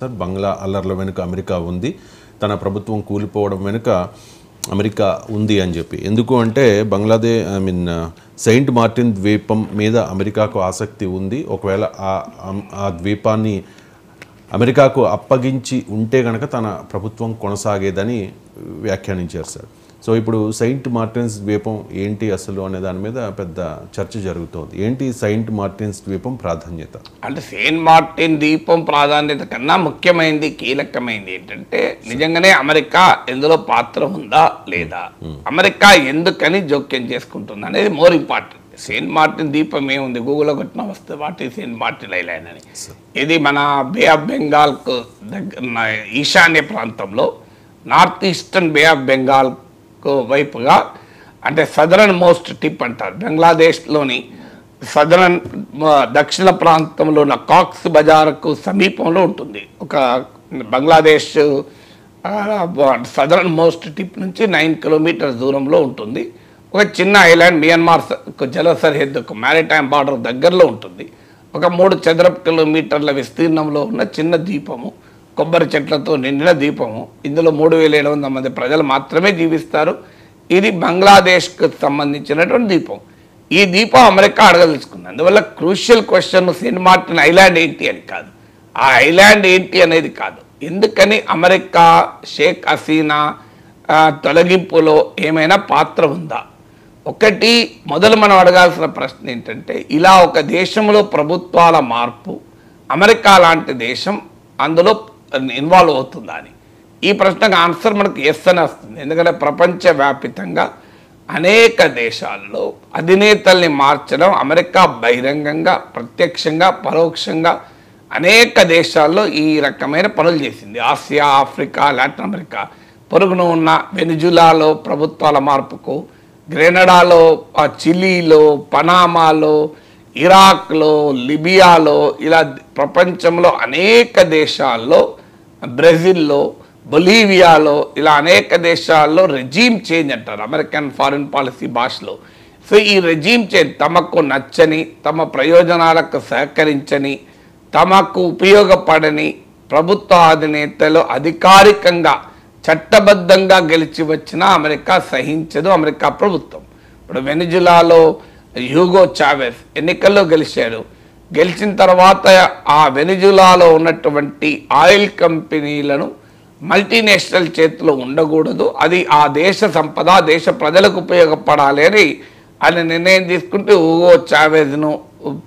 Sir బంగ్లా అల్లర్ల వెనుక America ఉంది, తన ప్రభుత్వం కూలిపోవడం వెనుక అమెరికా ఉంది అని చెప్పి. ఎందుకు అంటే సెయింట్ మార్టిన్ ద్వీపం మీద అమెరికాకు ఆసక్తి ఉంది. ఒకవేళ ఆ ద్వీపాన్ని అమెరికాకు అప్పగించి ఉంటే కనుక తన ప్రభుత్వం కొనసాగేదని వ్యాఖ్యానించారు సార్. సో ఇప్పుడు సెయింట్ మార్టిన్స్ ద్వీపం ఏంటి అసలు అనే దాని మీద పెద్ద చర్చ జరుగుతోంది. ఏంటి సెయింట్ మార్టిన్స్ ద్వీపం ప్రాధాన్యత? అంటే సెయింట్ మార్టిన్ ద్వీపం ప్రాధాన్యత కన్నా ముఖ్యమైనది, కీలకమైనది ఏంటంటే నిజంగానే అమెరికా ఎందులో పాత్ర ఉందా లేదా, అమెరికా ఎందుకని జోక్యం చేసుకుంటుంది అనేది మోర్ ఇంపార్టెంట్. సెయింట్ మార్టిన్ ద్వీపం ఏముంది, గూగుల్లో కొట్టిన వస్తుంది what is Saint Martin island అని. ఇది మన బే ఆఫ్ బెంగాల్కు దగ్గర ఈశాన్య ప్రాంతంలో, north eastern bay of Bengal వైపుగా, అంటే సదరన్ మోస్ట్ టిప్ అంటారు. బంగ్లాదేశ్లోని దక్షిణ ప్రాంతంలో ఉన్న కాక్స్ బజార్కు సమీపంలో ఉంటుంది. ఒక బంగ్లాదేశ్ సదరన్ మోస్ట్ టిప్ నుంచి 9 కిలోమీటర్స్ దూరంలో ఉంటుంది. ఒక చిన్న ఐలాండ్, మియన్మార్ జల సరిహద్దుకు మ్యారిటైమ్ బార్డర్ దగ్గరలో ఉంటుంది. ఒక 3 చదరపు కిలోమీటర్ల విస్తీర్ణంలో ఉన్న చిన్న ద్వీపము, కొబ్బరి చెట్లతో నిండిన ద్వీపము. ఇందులో 3700 మంది ప్రజలు మాత్రమే జీవిస్తారు. ఇది బంగ్లాదేశ్కు సంబంధించినటువంటి ద్వీపం. ఈ ద్వీపం అమెరికా అడగదలుచుకుంది. అందువల్ల crucial question Saint Martin island ఏంటి అని కాదు, ఆ ఐలాండ్ ఏంటి అనేది కాదు, ఎందుకని అమెరికా షేక్ హసీనా తొలగింపులో ఏమైనా పాత్ర ఉందా. ఒకటి మొదలు మనం అడగాల్సిన ప్రశ్న ఏంటంటే, ఇలా ఒక దేశంలో ప్రభుత్వాల మార్పు, అమెరికా లాంటి దేశం అందులో ఇన్వాల్వ్ అవుతుందా అని. ఈ ప్రశ్నకు ఆన్సర్ మనకు ఎస్ అని వస్తుంది. ఎందుకంటే ప్రపంచవ్యాపితంగా అనేక దేశాల్లో అధినేతల్ని మార్చడం అమెరికా బహిరంగంగా, ప్రత్యక్షంగా, పరోక్షంగా అనేక దేశాల్లో ఈ రకమైన పనులు చేసింది. ఆసియా, ఆఫ్రికా, లాటిన్ అమెరికా, పొరుగున ఉన్న వెనిజులాలో ప్రభుత్వాల మార్పుకు, గ్రెనడాలో, చిలీలో, పనామాలో, ఇరాక్లో, లిబియాలో, ఇలా ప్రపంచంలో అనేక దేశాల్లో, బ్రెజిల్లో, బొలీవియాలో, ఇలా అనేక దేశాల్లో రెజీమ్ చేంజ్ అంటారు అమెరికన్ ఫారిన్ పాలసీ భాషలో. సో ఈ రెజీమ్ చేంజ్ తమకు నచ్చని, తమ ప్రయోజనాలకు సహకరించని, తమకు ఉపయోగపడని ప్రభుత్వ అధినేతలు అధికారికంగా చట్టబద్ధంగా గెలిచి వచ్చిన అమెరికా సహించదు. అమెరికా ప్రభుత్వం ఇప్పుడు వెనిజులాలో హ్యూగో చావెస్ ఎన్నికల్లో గెలిచాడు. గెలిచిన తర్వాత ఆ వెనిజులాలో ఉన్నటువంటి ఆయిల్ కంపెనీలను మల్టీనేషనల్ చేతిలో ఉండకూడదు, అది ఆ దేశ సంపద దేశ ప్రజలకు ఉపయోగపడాలి అని ఆయన నిర్ణయం తీసుకుంటే హ్యూగో చావెజ్ను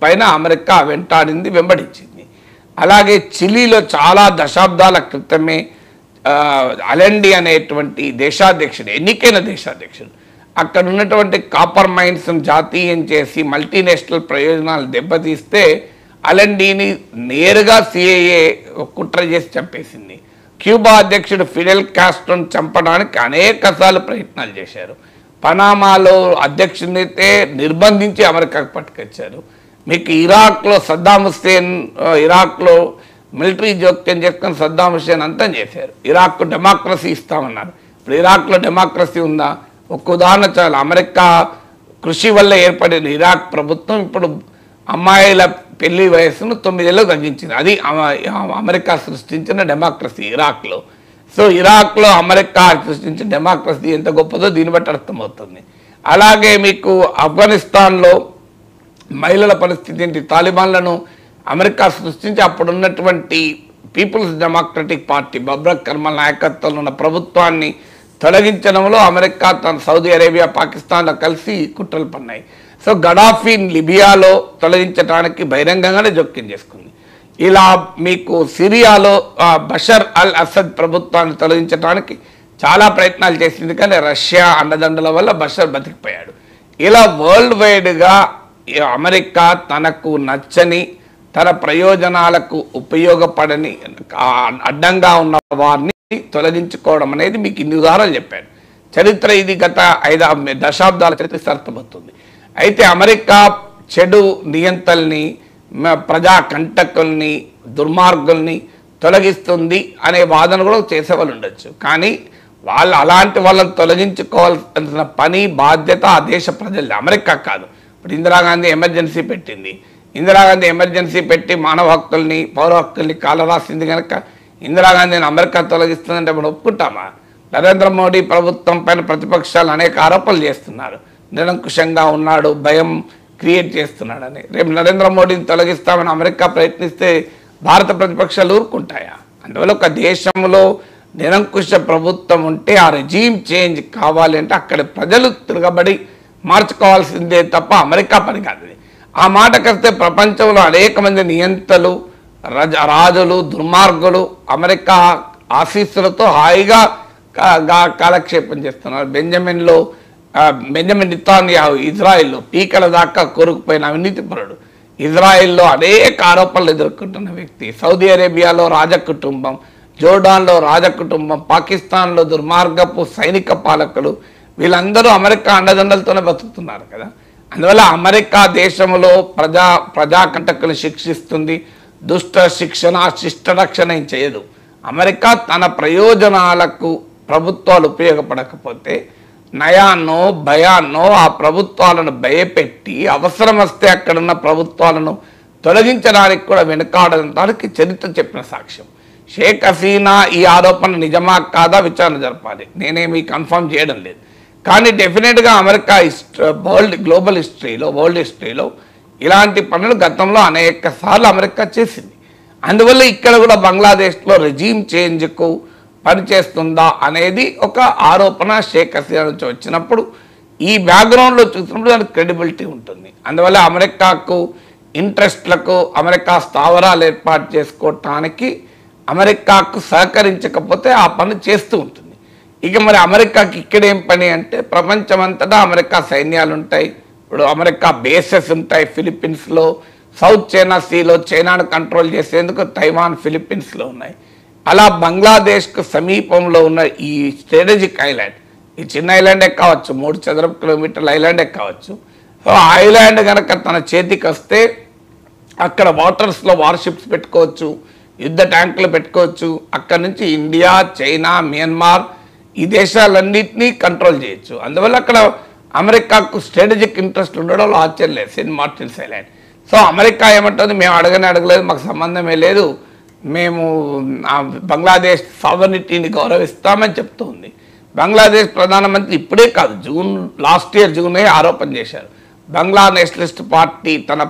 పైన అమెరికా వెంటాడింది, వెంబడించింది. అలాగే చిలీలో చాలా దశాబ్దాల క్రితమే అలెండి అనేటువంటి దేశాధ్యక్షుడు, ఎన్నికైన దేశాధ్యక్షుడు, అక్కడ ఉన్నటువంటి కాపర్ మైన్స్ను జాతీయం చేసి మల్టీనేషనల్ ప్రయోజనాలు దెబ్బతీస్తే అలెండీని నేరుగా సిఐఏ కుట్ర చేసి చంపేసింది. క్యూబా అధ్యక్షుడు ఫిడెల్ కాస్ట్రోను చంపడానికి అనేకసార్లు ప్రయత్నాలు చేశారు. పనామాలో అధ్యక్షుడినైతే నిర్బంధించి అమెరికాకు పట్టుకొచ్చారు. మీకు ఇరాక్లో సద్దాం హుస్సేన్, ఇరాక్లో మిలిటరీ జోక్యం చేసుకొని సద్దాం హుస్సేన్ అంతం చేశారు. ఇరాక్కు డెమోక్రసీ ఇస్తామన్నారు. ఇప్పుడు ఇరాక్లో డెమోక్రసీ ఉందా? ఒక ఉదాహరణ చాలు. అమెరికా కృషి వల్ల ఏర్పడిన ఇరాక్ ప్రభుత్వం ఇప్పుడు అమ్మాయిల పెళ్లి వయస్సును 9 ఏళ్ళు తగ్గించింది. అది అమెరికా సృష్టించిన డెమోక్రసీ ఇరాక్లో. సో ఇరాక్లో అమెరికా సృష్టించిన డెమోక్రసీ ఎంత గొప్పదో దీన్ని బట్టి అర్థమవుతుంది. అలాగే మీకు ఆఫ్ఘనిస్తాన్లో మహిళల పరిస్థితి ఏంటి? తాలిబాన్లను అమెరికా సృష్టించి అప్పుడున్నటువంటి పీపుల్స్ డెమోక్రటిక్ పార్టీ బబ్రక్ కర్మల్ నాయకత్వంలో ఉన్న ప్రభుత్వాన్ని తొలగించడంలో అమెరికా తన సౌదీ అరేబియా, పాకిస్తాన్లో కలిసి కుట్రలు పన్నాయి. సో గడాఫీని లిబియాలో తొలగించడానికి బహిరంగంగానే జోక్యం చేసుకుంది. ఇలా మీకు సిరియాలో బషర్ అల్ అసద్ ప్రభుత్వాన్ని తొలగించడానికి చాలా ప్రయత్నాలు చేసింది, కానీ రష్యా అండదండల వల్ల బషర్ బతికిపోయాడు. ఇలా వరల్డ్ వైడ్గా అమెరికా తనకు నచ్చని, తన ప్రయోజనాలకు ఉపయోగపడని, అడ్డంగా ఉన్న వారిని తొలగించుకోవడం అనేది మీకు ఇన్ని ఉదాహరణలు చెప్పాను. చరిత్ర ఇది గత 5 దశాబ్దాల చరిత్ర అర్థమవుతుంది. అయితే అమెరికా చెడు నియంతల్ని, ప్రజా కంటకుల్ని, దుర్మార్గుల్ని తొలగిస్తుంది అనే వాదన కూడా చేసేవాళ్ళు ఉండొచ్చు. కానీ వాళ్ళు అలాంటి వాళ్ళని తొలగించుకోవాల్సిన పని, బాధ్యత ఆ దేశ ప్రజలది, అమెరికా కాదు. ఇప్పుడు ఇందిరాగాంధీ ఎమర్జెన్సీ పెట్టింది. ఇందిరాగాంధీ ఎమర్జెన్సీ పెట్టి మానవ హక్కుల్ని, పౌర హక్కుల్ని కాలరాసింది కనుక ఇందిరాగాంధీని అమెరికా తొలగిస్తుందంటే మనం ఒప్పుకుంటామా? నరేంద్ర మోడీ ప్రభుత్వం పైన ప్రతిపక్షాలు అనేక ఆరోపణలు చేస్తున్నారు, నిరంకుశంగా ఉన్నాడు, భయం క్రియేట్ చేస్తున్నాడని. రేపు నరేంద్ర మోడీని తొలగిస్తామని అమెరికా ప్రయత్నిస్తే భారత ప్రతిపక్షాలు ఊరుకుంటాయా? అందువల్ల ఒక దేశంలో నిరంకుశ ప్రభుత్వం ఉంటే ఆ రెజీమ్ చేంజ్ కావాలి అంటే అక్కడ ప్రజలు తిరగబడి మార్చుకోవాల్సిందే తప్ప అమెరికా పని కాదు. ఆ మాటకొస్తే ప్రపంచంలో అనేక మంది నియంతలు, రాజులు, దుర్మార్గులు అమెరికా ఆశీస్సులతో హాయిగా కాలక్షేపం చేస్తున్నారు. బెంజమిన్ నెతన్యాహు ఇజ్రాయెల్లో పీకల దాకా కోరుకుపోయిన అవినీతిపరుడు, ఇజ్రాయెల్లో అనేక ఆరోపణలు ఎదుర్కొంటున్న వ్యక్తి, సౌదీ అరేబియాలో రాజకుటుంబం, జోర్డాన్లో రాజకుటుంబం, పాకిస్తాన్లో దుర్మార్గపు సైనిక పాలకులు, వీళ్ళందరూ అమెరికా అండదండలతోనే బతుకుతున్నారు కదా. అందువల్ల అమెరికా దేశంలో ప్రజాకంటకులను శిక్షిస్తుంది, దుష్ట శిక్షణ శిష్ట రక్షణ ఏం చేయదు. అమెరికా తన ప్రయోజనాలకు ప్రభుత్వాలు ఉపయోగపడకపోతే నయాన్నో భయాన్నో ఆ ప్రభుత్వాలను భయపెట్టి అవసరం వస్తే అక్కడున్న ప్రభుత్వాలను తొలగించడానికి కూడా వెనుకాడడానికి చరిత్ర చెప్పిన సాక్ష్యం. షేక్ హసీనా ఈ ఆరోపణ నిజమా కాదా విచారణ జరపాలి, నేనేమి కన్ఫర్మ్ చేయడం లేదు. కానీ డెఫినెట్గా అమెరికా వరల్డ్ హిస్టరీలో ఇలాంటి పనులు గతంలో అనేక సార్లు అమెరికా చేసింది. అందువల్ల ఇక్కడ కూడా బంగ్లాదేశ్లో రెజీమ్ చేంజ్కు పనిచేస్తుందా అనేది ఒక ఆరోపణ షేక్ హసీనా నుంచి వచ్చినప్పుడు ఈ బ్యాక్గ్రౌండ్లో చూసినప్పుడు దానికి క్రెడిబిలిటీ ఉంటుంది. అందువల్ల అమెరికాకు ఇంట్రెస్ట్లకు అమెరికా స్థావరాలు ఏర్పాటు చేసుకోవటానికి అమెరికాకు సహకరించకపోతే ఆ పని చేస్తూ ఉంటుంది. ఇక మరి అమెరికాకి ఇక్కడేం పని అంటే ప్రపంచమంతటా అమెరికా సైన్యాలు ఉంటాయి. ఇప్పుడు అమెరికా బేసెస్ ఉంటాయి ఫిలిప్పీన్స్లో, సౌత్ చైనా సీలో చైనాను కంట్రోల్ చేసేందుకు తైవాన్ ఫిలిప్పీన్స్లో ఉన్నాయి. అలా బంగ్లాదేశ్కు సమీపంలో ఉన్న ఈ స్ట్రాటజిక్ ఐలాండ్, ఈ చిన్న ఐలాండే కావచ్చు, 3 చదరపు కిలోమీటర్ల ఐలాండే కావచ్చు. సో ఆ ఐలాండ్ కనుక తన చేతికి వస్తే అక్కడ వాటర్స్లో వార్షిప్స్ పెట్టుకోవచ్చు, యుద్ధ ట్యాంకులు పెట్టుకోవచ్చు. అక్కడ నుంచి ఇండియా, చైనా, మియన్మార్ ఈ దేశాలన్నింటినీ కంట్రోల్ చేయొచ్చు. అందువల్ల అక్కడ అమెరికాకు స్ట్రాటజిక్ ఇంట్రెస్ట్ ఉండడంలో ఆశ్చర్యం లేదు. Saint Martin's island. So America ఏమంటుంది, మేము అడగలేదు, మాకు సంబంధమే లేదు, మేము బంగ్లాదేశ్ సావర్నిటీని గౌరవిస్తామని చెప్తుంది. బంగ్లాదేశ్ ప్రధానమంత్రి ఇప్పుడే కాదు, లాస్ట్ ఇయర్ జూనే ఆరోపణ చేశారు. బంగ్లా నేషనలిస్ట్ పార్టీ తన